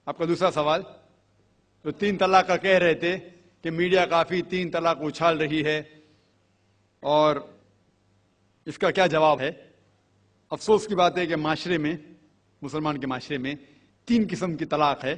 آپ کا دوسرا سوال، تو 3 طلاق کا کہہ رہے تھے کہ میڈیا کافی 3 طلاق اچھال رہی ہے، اور اس کا کیا جواب ہے؟ افسوس کی بات ہے کہ معاشرے میں، مسلمان کے معاشرے میں 3 قسم کی طلاق ہے۔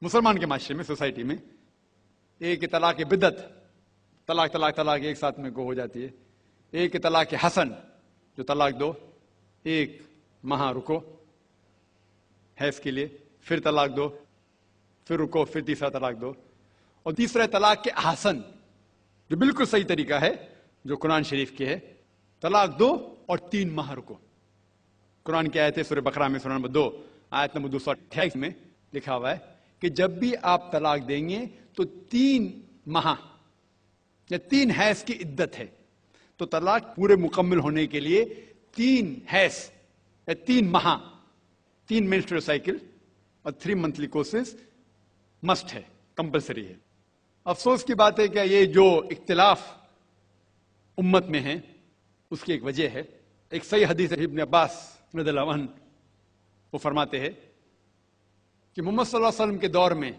مسلمان کے معاشرے میں، سوسائٹی میں، ایک طلاق بدعت، طلاق طلاق طلاق ایک ساتھ میں ہو جاتی ہے۔ ایک طلاق حسن، جو طلاق دو، ایک ماہ رکو حیض کے لیے، پھر طلاق دو، پھر رکو، پھر تیسرا طلاق دو۔ اور تیسرا طلاق کے حسن، جو بالکل صحیح طریقہ ہے، جو قرآن شریف کے ہے، طلاق دو اور 3 ماہ رکو۔ قرآن کی آیت ہے سورہ بقرہ میں، سورہ نمبر 2 آیت نمبر 228 میں لکھا ہوا ہے کہ جب بھی آپ طلاق دیں گے تو 3 ماہ یا 3 حیض کی عدت ہے، تو طلاق پورے مکمل ہونے کے لیے 3 حیض یا 3 ماہ، 3 مینسٹرل سائیکل اور 3 منتھلی کورسز مسٹ ہے، کمپلسری ہے۔ افسوس کی بات ہے کہ یہ جو اختلاف امت میں ہے اس کی ایک وجہ ہے۔ ایک صحیح حدیث ہے، ابن عباس رضی اللہ عنہ وہ فرماتے ہیں کہ محمد صلی اللہ علیہ وسلم کے دور میں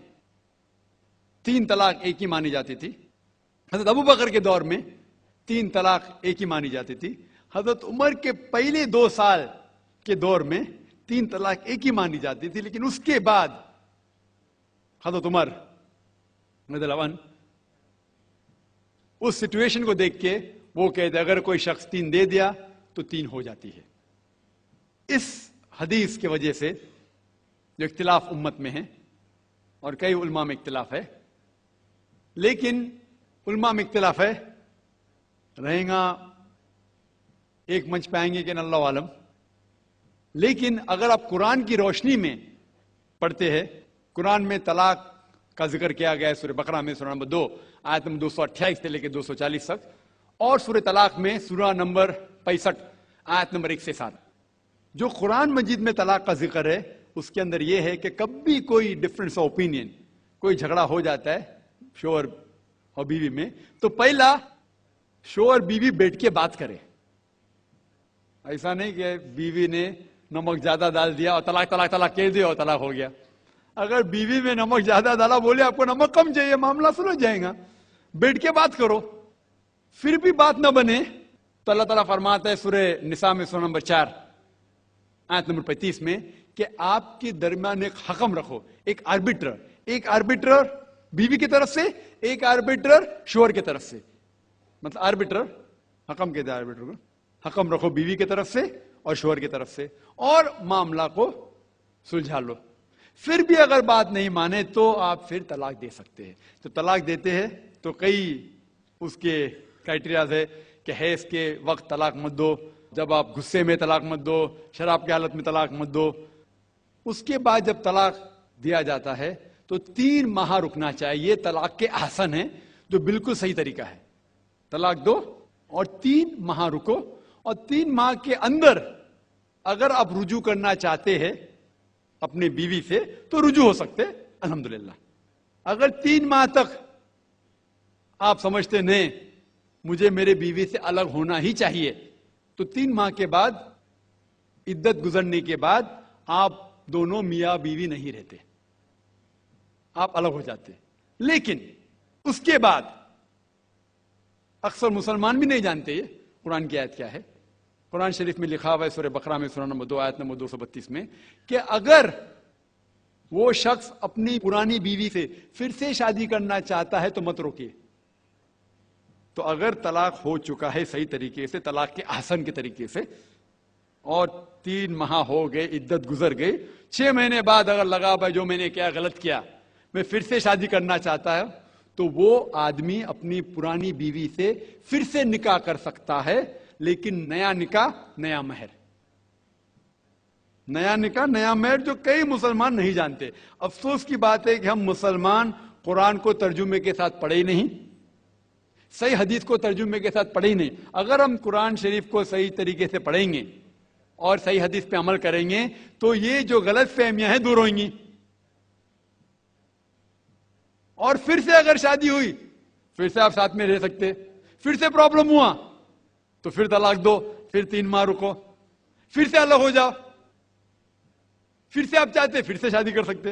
3 طلاق ایک ہی مانی جاتی تھی۔ حضرت ابو بکر کے دور میں 3 طلاق ایک ہی مانی جاتی تھی۔ حضرت عمر کے پہلے 2 سال کے دور میں 3 طلاق ایک ہی مانی جاتی تھی، لیکن اس کے بعد حضرت عمر رضی اللہ عنہ اس سچویشن کو دیکھ کے وہ کہتے اگر کوئی شخص 3 دے دیا تو 3 ہو جاتی ہے۔ اس حدیث کی وجہ سے جو اختلاف امت میں ہے، اور کئی علماء میں اختلاف ہے، لیکن علماء میں اختلاف ہے، رہیں گا ایک منچ پہ آئیں گے کہ اللہ عالم، لیکن اگر آپ قرآن کی روشنی میں پڑھتے ہیں، قرآن میں طلاق کا ذکر کیا گیا ہے سورہ بقرہ میں، سورہ نمبر 2 آیت نمبر 228 سے لے کے 240 تک، اور سورہ طلاق میں سورہ نمبر 65 آیت نمبر 1 سے 7۔ جو قرآن مجید میں طلاق کا ذکر ہے اس کے اندر یہ ہے کہ کبھی کوئی ڈفرنس آف اوپینین، کوئی جھگڑا ہو جاتا ہے شوہر اور بیوی میں، تو پہلا شوہر بیوی بیٹھ کے بات کرے۔ ایسا نہیں کہ بیوی نے نمک زیادہ ڈال دیا اور طلاق طلاق طلاق کہہ دیا اور طلاق ہو گیا۔ اگر بیوی میں نمک زیادہ ڈالا، بولے آپ کو نمک کم چاہیے، معاملہ سلجھ جائے گا، بیٹھ کے بات کرو۔ پھر بھی بات نہ بنے تو اللہ تعالیٰ فرماتا ہے سورہ نساء میں، سورہ نمبر 4 آیت نمبر 35 میں کہ آپ کے درمیان ایک حکم رکھو، ایک آربیٹر بیوی کی طرف سے، ایک آربیٹر شوہر کی طرف سے۔ مطلب آربیٹر، حکم کہتے ہیں آربیٹر کو، حکم رکھو بیوی کی طرف سے اور شوہر کی طرف سے، اور معاملہ کو سلجھا لو۔ پھر بھی اگر بات نہیں مانے تو آپ پھر طلاق دے سکتے ہیں۔ تو طلاق دیتے ہیں تو کئی اس کے کرائٹیریاز ہے کہ حیض کے وقت طلاق مت دو، جب آپ غصے میں طلاق مت دو، شراب کی حالت میں طلاق مت دو۔ اس کے بعد جب طلاق دیا جاتا ہے تو 3 ماہ رکنا چاہیے۔ طلاق کے احسن ہے، جو بالکل صحیح طریقہ ہے۔ طلاق دو اور 3 ماہ رکو، اور 3 ماہ کے اندر اگر آپ رجوع کرنا چاہتے ہیں اپنے بیوی سے تو رجوع ہو سکتے، الحمدللہ۔ اگر 3 ماہ تک آپ سمجھتے نہیں مجھے میرے بیوی سے الگ ہونا ہی چاہیے، تو 3 ماہ کے بعد، عدت گزرنے کے بعد، آپ دونوں میاں بیوی نہیں رہتے، آپ الگ ہو جاتے۔ لیکن اس کے بعد اکثر مسلمان بھی نہیں جانتے یہ قرآن کی آیت کیا ہے۔ قرآن شریف میں لکھا ہوا ہے سورہ بقرہ میں، سورہ نمبر 2 آیت نمبر 232 میں کہ اگر وہ شخص اپنی پرانی بیوی سے پھر سے شادی کرنا چاہتا ہے تو مت روکیے۔ تو اگر طلاق ہو چکا ہے صحیح طریقے سے، طلاق کے احسن کے طریقے سے، اور 3 ماہ ہو گئے، عدت گزر گئی، 6 مہینے بعد اگر لگا بھائی جو میں نے کیا غلط کیا، میں پھر سے شادی کرنا چاہتا ہوں، تو وہ آدمی اپنی پرانی بیوی سے پھر سے نکاح کر سکتا ہے، لیکن نیا نکاح نیا مہر، نیا نکاح نیا مہر، جو کئی مسلمان نہیں جانتے۔ افسوس کی بات ہے کہ ہم مسلمان قرآن کو ترجمے کے ساتھ پڑھے ہی نہیں، صحیح حدیث کو ترجمے کے ساتھ پڑھے ہی نہیں۔ اگر ہم قرآن شریف کو صحیح طریقے سے پڑھیں گے اور صحیح حدیث پہ عمل کریں گے تو یہ جو غلط فہمیاں ہیں دور ہوئیں گی۔ اور پھر سے اگر شادی ہوئی، پھر سے آپ ساتھ میں رہ سکتے، پھر سے پرابلم ہوا تو پھر طلاق دو، پھر 3 ماہ رکو، پھر سے الگ ہو جاؤ، پھر سے آپ چاہتے پھر سے شادی کر سکتے۔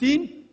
3